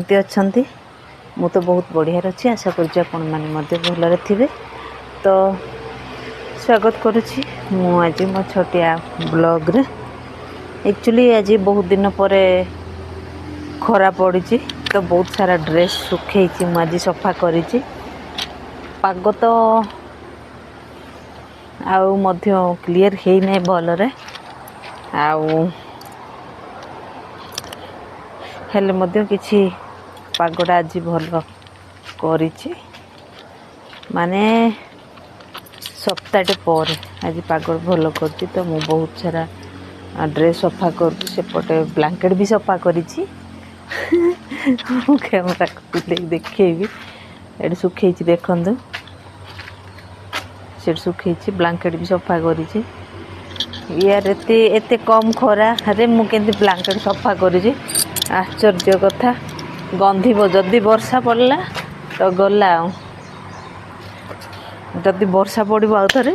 କେମିତି ଅଛନ୍ତି? ମୁଁ ତ ବହୁତ ବଢ଼ିଆରେ ଅଛି। ଆଶା କରୁଛି ଆପଣମାନେ ମଧ୍ୟ ଭଲରେ ଥିବେ। ତ ସ୍ୱାଗତ କରୁଛି ମୁଁ ଆଜି ମୋ ଛୋଟିଆ ବ୍ଲଗ୍ରେ। ଆକ୍ଚୁଆଲି ଆଜି ବହୁତ ଦିନ ପରେ ଖରା ପଡ଼ିଛି, ତ ବହୁତ ସାରା ଡ୍ରେସ୍ ଶୁଖେଇଛି। ମୁଁ ଆଜି ସଫା କରିଛି। ପାଗ ତ ଆଉ ମଧ୍ୟ କ୍ଲିଅର୍ ହେଇନାହିଁ ଭଲରେ, ଆଉ ହେଲେ ମଧ୍ୟ କିଛି ପାଗଟା ଆଜି ଭଲ କରିଛି। ମାନେ ସପ୍ତାହଟେ ପରେ ଆଜି ପାଗ ଭଲ କରିଛି। ତ ମୁଁ ବହୁତ ସାରା ଡ୍ରେସ୍ ସଫା କରୁଛି। ସେପଟେ ବ୍ଲାଙ୍କେଟ୍ ବି ସଫା କରିଛି। ମୁଁ କ୍ୟାମେରାକୁ ବୁଲେଇକି ଦେଖେଇବି। ଏଠି ଶୁଖେଇଛି, ଦେଖନ୍ତୁ। ସେଠି ଶୁଖେଇଛି, ବ୍ଲାଙ୍କେଟ୍ ବି ସଫା କରିଛି। ୟାର ଏତେ କମ୍ ଖରାରେ ମୁଁ କେମିତି ବ୍ଲାଙ୍କେଟ୍ ସଫା କରିଛି। ଆଶ୍ଚର୍ଯ୍ୟ କଥା। ଗନ୍ଧିବ ଯଦି ବର୍ଷା ପଡ଼ିଲା ତ ଗଲା। ଆଉ ଯଦି ବର୍ଷା ପଡ଼ିବ ଆଉ ଥରେ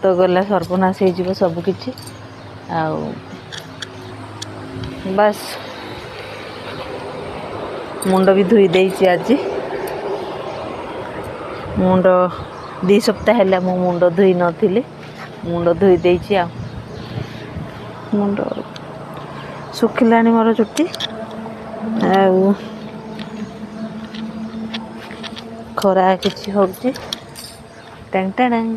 ତ ଗଲା, ସର୍ବନାଶ ହେଇଯିବ ସବୁକିଛି। ଆଉ ବାସ୍, ମୁଣ୍ଡ ବି ଧୋଇ ଦେଇଛି ଆଜି। ମୁଣ୍ଡ 2 ସପ୍ତାହ ହେଲା ମୁଁ ମୁଣ୍ଡ ଧୋଇ ନଥିଲି। ମୁଣ୍ଡ ଧୋଇ ଦେଇଛି। ଆଉ ମୁଣ୍ଡ ଶୁଖିଲାଣି ମୋର ଚୁଟି। ଆଉ ଖରା କିଛି ହେଉଛି। ଟାଙ୍ଗ ଟାଣାଙ୍ଗ।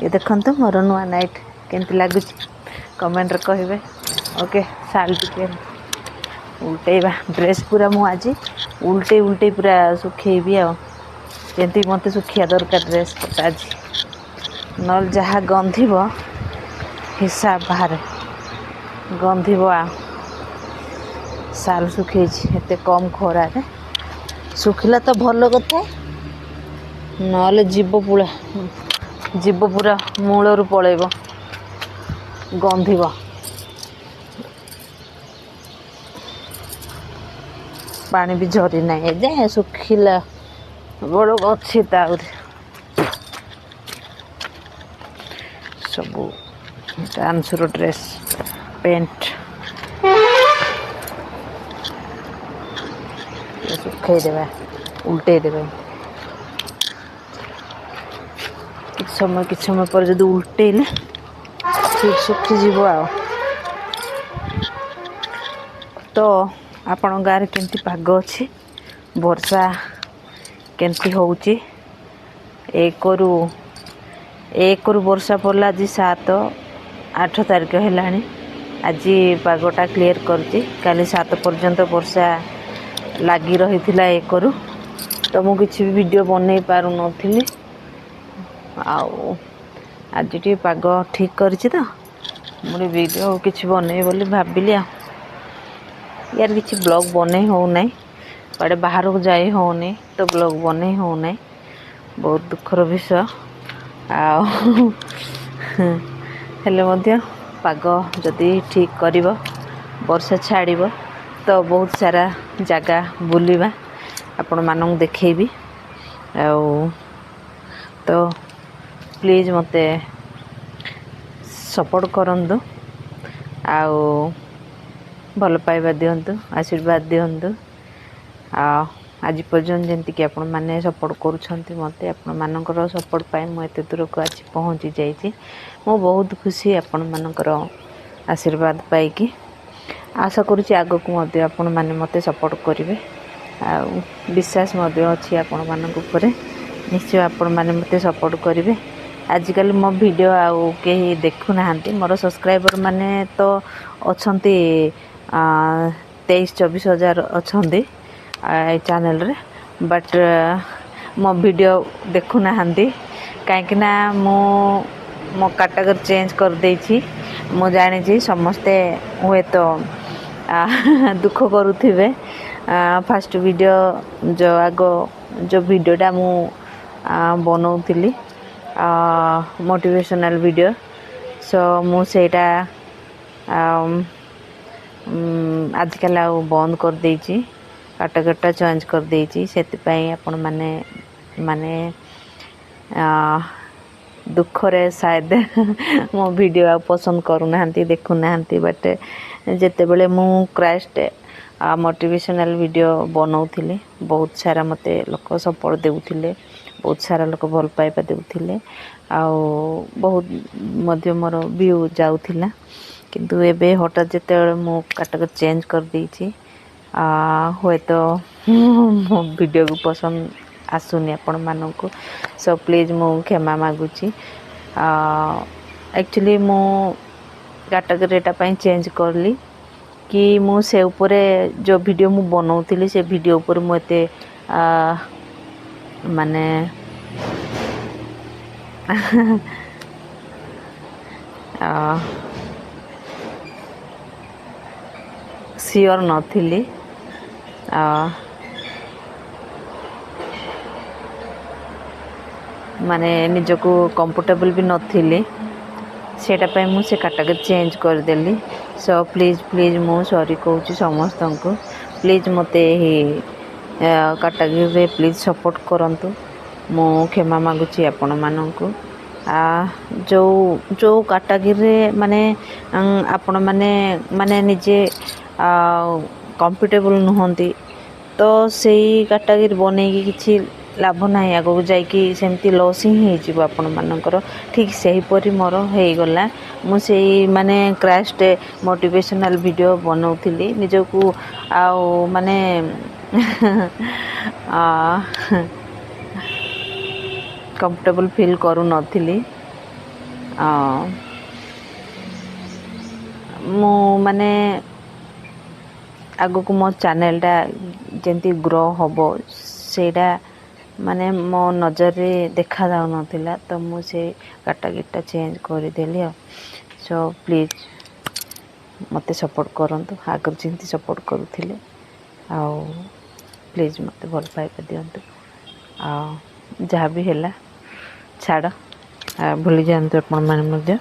ଏ ଦେଖନ୍ତୁ ମୋର ନୂଆ ନାଇଟ୍ କେମିତି ଲାଗୁଛି, କମେଣ୍ଟରେ କହିବେ। ଓକେ, ଶାଢ଼ୀ ଟିକେ ଉଲ୍ଟେଇବା। ଡ୍ରେସ୍ ପୁରା ମୁଁ ଆଜି ଉଲ୍ଟେଇ ପୁରା ଶୁଖେଇବି। ଆଉ ଯେମିତି ମୋତେ ଶୁଖିବା ଦରକାର ଡ୍ରେସ୍ ପଟା ଆଜି, ନହେଲେ ଯାହା ଗନ୍ଧିବ ହିସାବ ବାହାରେ ଗନ୍ଧିବ। ଆଉ ଶାଲ୍ ଶୁଖେଇଛି ଏତେ କମ୍ ଖରାରେ। ଶୁଖିଲା ତ ଭଲ କଥା, ନହେଲେ ଯିବ ପୁରା ମୂଳରୁ ପଳେଇବ, ଗନ୍ଧିବ। ପାଣି ବି ଝରି ନାହିଁ ଏଯାଏଁ, ଶୁଖିଲା ବେଳକୁ ଅଛି ତ ଆହୁରି ସବୁ। ଡ୍ୟାନ୍ସର ଡ୍ରେସ୍, ପ୍ୟାଣ୍ଟ ଶୁଖେଇଦେବା, ଉଲ୍ଟେଇ ଦେବା। କିଛି ସମୟ ପରେ ଯଦି ଉଲ୍ଟେଇଲେ ଠିକ୍ ଶୁଖିଯିବ। ଆଉ ତ ଆପଣଙ୍କ ଗାଁରେ କେମିତି ପାଗ ଅଛି? ବର୍ଷା କେମିତି ହେଉଛି? 1ରୁ ବର୍ଷା ପଡ଼ିଲା। ଆଜି 7-8 ତାରିଖ ହେଲାଣି। ଆଜି ପାଗଟା କ୍ଲିଅର୍ କରିଛି। କାଲି 7 ପର୍ଯ୍ୟନ୍ତ ବର୍ଷା ଲାଗି ରହିଥିଲା 1ରୁ। ତ ମୁଁ କିଛି ବି ଭିଡ଼ିଓ ବନେଇ ପାରୁନଥିଲି। ଆଉ ଆଜି ଟିକେ ପାଗ ଠିକ୍ କରିଛି, ତ ମୁଁ ଭିଡ଼ିଓ କିଛି ବନେଇବି ବୋଲି ଭାବିଲି। ଆଉ ୟାର କିଛି ବ୍ଲଗ୍ ବନେଇ ହେଉନାହିଁ, କୁଆଡ଼େ ବାହାରକୁ ଯାଇ ହେଉନି, ତ ବ୍ଲଗ୍ ବନେଇ ହେଉନାହିଁ। ବହୁତ ଦୁଃଖର ବିଷୟ। ଆଉ ହେଲେ ମଧ୍ୟ ପାଗ ଯଦି ଠିକ୍ କରିବ, ବର୍ଷା ଛାଡ଼ିବ, ତ ବହୁତ ସାରା ଜାଗା ବୁଲିବା, ଆପଣମାନଙ୍କୁ ଦେଖେଇବି। ଆଉ ତ ପ୍ଲିଜ୍ ମୋତେ ସପୋର୍ଟ କରନ୍ତୁ, ଆଉ ଭଲ ପାଇବା ଦିଅନ୍ତୁ, ଆଶୀର୍ବାଦ ଦିଅନ୍ତୁ। ଆଉ ଆଜି ପର୍ଯ୍ୟନ୍ତ ଯେମିତିକି ଆପଣମାନେ ସପୋର୍ଟ କରୁଛନ୍ତି ମୋତେ, ଆପଣମାନଙ୍କର ସପୋର୍ଟ ପାଇଁ ମୁଁ ଏତେ ଦୂରକୁ ଆଜି ପହଞ୍ଚି ଯାଇଛି। ମୁଁ ବହୁତ ଖୁସି ଆପଣମାନଙ୍କର ଆଶୀର୍ବାଦ ପାଇକି। ଆଶା କରୁଛି ଆଗକୁ ମଧ୍ୟ ଆପଣମାନେ ମୋତେ ସପୋର୍ଟ କରିବେ। ଆଉ ବିଶ୍ୱାସ ମଧ୍ୟ ଅଛି ଆପଣମାନଙ୍କ ଉପରେ। ନିଶ୍ଚୟ ଆପଣମାନେ ମୋତେ ସପୋର୍ଟ କରିବେ। ଆଜିକାଲି ମୋ ଭିଡ଼ିଓ ଆଉ କେହି ଦେଖୁନାହାନ୍ତି। ମୋର ସବସ୍କ୍ରାଇବର୍ ମାନେ ତ ଅଛନ୍ତି 23-24 ହଜାର ଅଛନ୍ତି ଏଇ ଚ୍ୟାନେଲ୍ରେ। ବଟ୍ ମୋ ଭିଡ଼ିଓ ଦେଖୁନାହାନ୍ତି, କାହିଁକିନା ମୁଁ ମୋ କାଟାଗୋରୀ ଚେଞ୍ଜ କରିଦେଇଛି। ମୁଁ ଜାଣିଛି ସମସ୍ତେ ହୁଏତ ଦୁଃଖ କରୁଥିବେ। ଫାଷ୍ଟ ଭିଡ଼ିଓ ଯେଉଁ ଭିଡ଼ିଓଟା ମୁଁ ବନଉଥିଲି ମୋଟିଭେସନାଲ୍ ଭିଡ଼ିଓ, ମୁଁ ସେଇଟା ଆଜିକାଲି ଆଉ ବନ୍ଦ କରିଦେଇଛି। କାଟାଗୋରୀଟା ଚେଞ୍ଜ କରିଦେଇଛି। ସେଥିପାଇଁ ଆପଣମାନେ ଦୁଃଖରେ ସାୟଦ ମୋ ଭିଡ଼ିଓ ଆଉ ପସନ୍ଦ କରୁନାହାନ୍ତି, ଦେଖୁନାହାନ୍ତି। ବଟ୍ ଯେତେବେଳେ ମୁଁ କ୍ରାଇଷ୍ଟ मोटिवेशनल वीडियो बनाऊली बहुत सारा मत लोक सपोर्ट देउथिले बहुत सारा लोक भल पाइबा देउथिले बहुत मध्य मोर व्यू जाउथिला किंतु एबे हठात जेते मो काटक चेंज कर देछि हुए तो मो वीडियो को पसंद आसुनी आपण मानक सो प्लीज मु क्षमा मागुची एक्चुअली मो कैटेगरी टाइम चेंज करली कि मु से ऊपर जो वीडियो मु बनाऊली से वीडियो ऊपर मुझे माने सियोर नथिली माने निजको कंफर्टेबल भी नथिली सेटा मुझे कैटेगरी चेंज करदेली सो प्लीज मु सॉरी कहूँ समस्त को प्लीज मत कैटेगरी प्लीज सपोर्ट करंतु मु क्षमा मागुची आपण मानक जो जो कैटेगरी माने आपण माने माने निजे कंफर्टेबल नुहंती तो सही कैटेगरी बनेगी किसी लाभ ना आगक जाकि सेमती लॉस ही हो आपण मानकर ठीक सेहीपरि मोर हो गला मुझे माने क्रैश मोटिवेशनल वीडियो बनाऊली निजको आउ माने कंफर्टेबल फील करू नथिली मु माने आगक मो चैनलटा जेंती ग्रो होबो सेटा माने मो नजर रे देखा जाउ नथिला तो मुझे कैटेगरीटा चेंज करदेली सो प्लीज मते सपोर्ट करंतु आगर जेंती सपोर्ट करूथिले प्लीज मते भल पाइबा दियंतु जहाँ भी हैला छाड़ भूली जातु आपण मैंने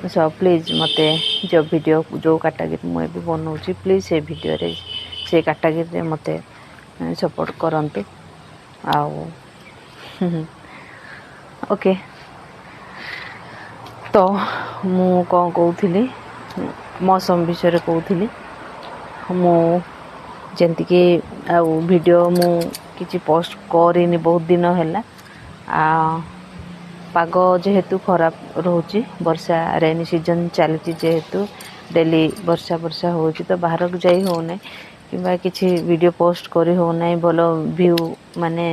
सो प्लीज मते जो वीडियो जो कैटेगरी मुझे भी बनाऊँगी प्लीज से वीडियो रे से कैटेगरी मते सपोर्ट करंतु ओके तो मु कौन कहूली मौसम विषय कहूली मु जंती कि वीडियो मु किसी पोस्ट करिनी बहुत दिन है पाग जेहेतु खराब रोचे वर्षा रेनी सीजन चली जेहेतु डेली वर्षा वर्षा हो तो बाहर को जाई होना कि किसी वीडियो पोस्ट करी होना भल व्यू माने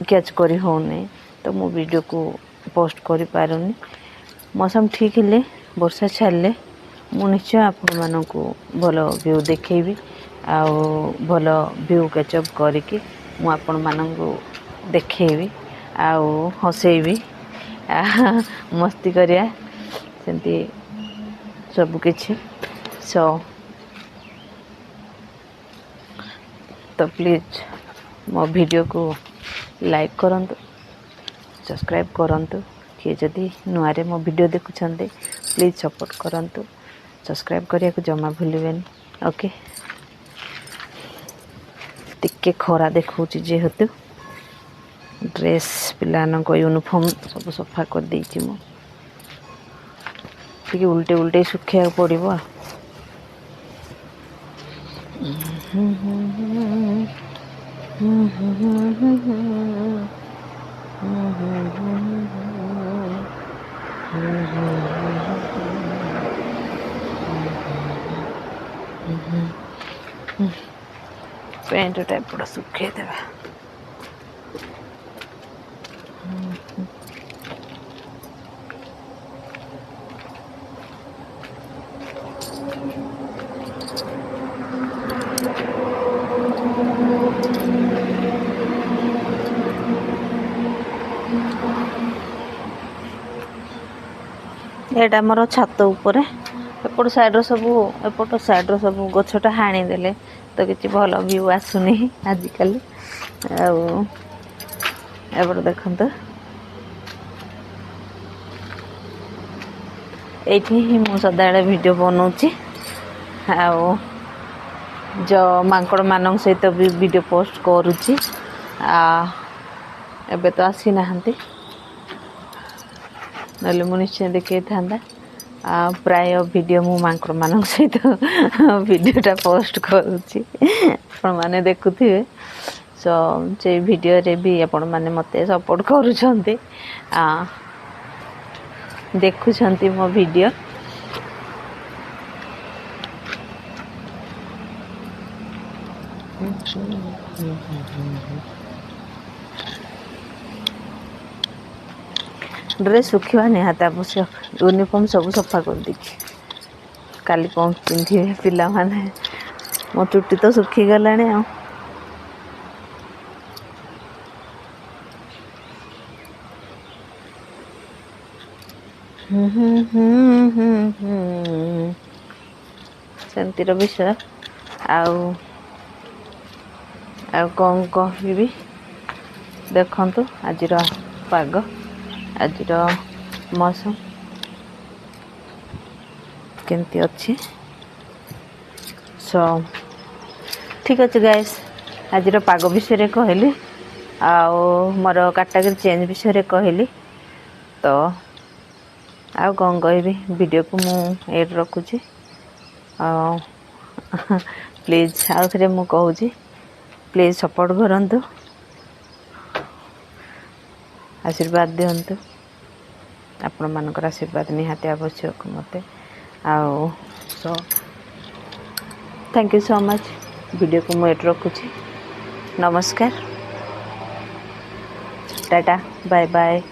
कैच करी होना तो मो वीडियो को पोस्ट करी पारुनी मौसम ठीक है वर्षा छाड़े मु निश्चय आपण मानक भल व्यू देखेबी भल व्यू कैचअप करके मु आपण मानक देखेबी हसैबी मस्ती करिया सेमती सब किछि सो तो प्लीज मो वीडियो को लाइक करंतु सब्सक्राइब करंतु किए जदि नुआरे मो वीडियो देखुछन्ते प्लीज सपोर्ट करंतु सब्सक्राइब करिया को जमा भूलिबेनी ओके टिके खरा देखौची जेहेतु ड्रेस पिलानको यूनिफॉर्म सब सफा कर देछि मो टिके उल्टे उल्टे सुखिया पड़िबो पैंट टाइप पूरा सुखे देवा एटा मोर छात ऊपर एपट साइड सब गछटा हाणी देले तो किसी भल व्यू आसुनी आजिकल एपट देखते ये मु सदा वीडियो बनाऊँगी जो मांकड़ मान सहित भी वीडियो पोस्ट करुच्ची एबे तो आसी ना नले मु निश्चय देखई था प्राय वीडियो मु मांकर मान सहित वीडियोटा पोस्ट करुच्ची आपण मैंने देखुथे। सो से वीडियो रे भी आपण मैंने मते सपोर्ट करूछंती देखुछंती मो वीडियो। ड्रेस सुखा निहाती आवश्यक यूनिफॉर्म सब सफा कर देखी काली कौन पिंधे पिला माने मो चुट्टी तो सुखी गलाने आ सेमतीर विषय आउ कौन कहबी देखंतु आज पाग आज मौसम केमती अच्छी। सो ठीक अच्छे गाइस आज पाग विषय कहली आउ मोर कैटेगरी चेंज विषय कहली तो आउ कौन कहबी वीडियो को मु एड रखुची प्लीज आउ थे मु कहूँ प्लीज सपोर्ट करंतु आशीर्वाद दिंतु आपण मानकर आशीर्वाद निहाती आवश्यक मते आओ। So thank you so much video को मुझे रखुची नमस्कार टाटा बाय बाय।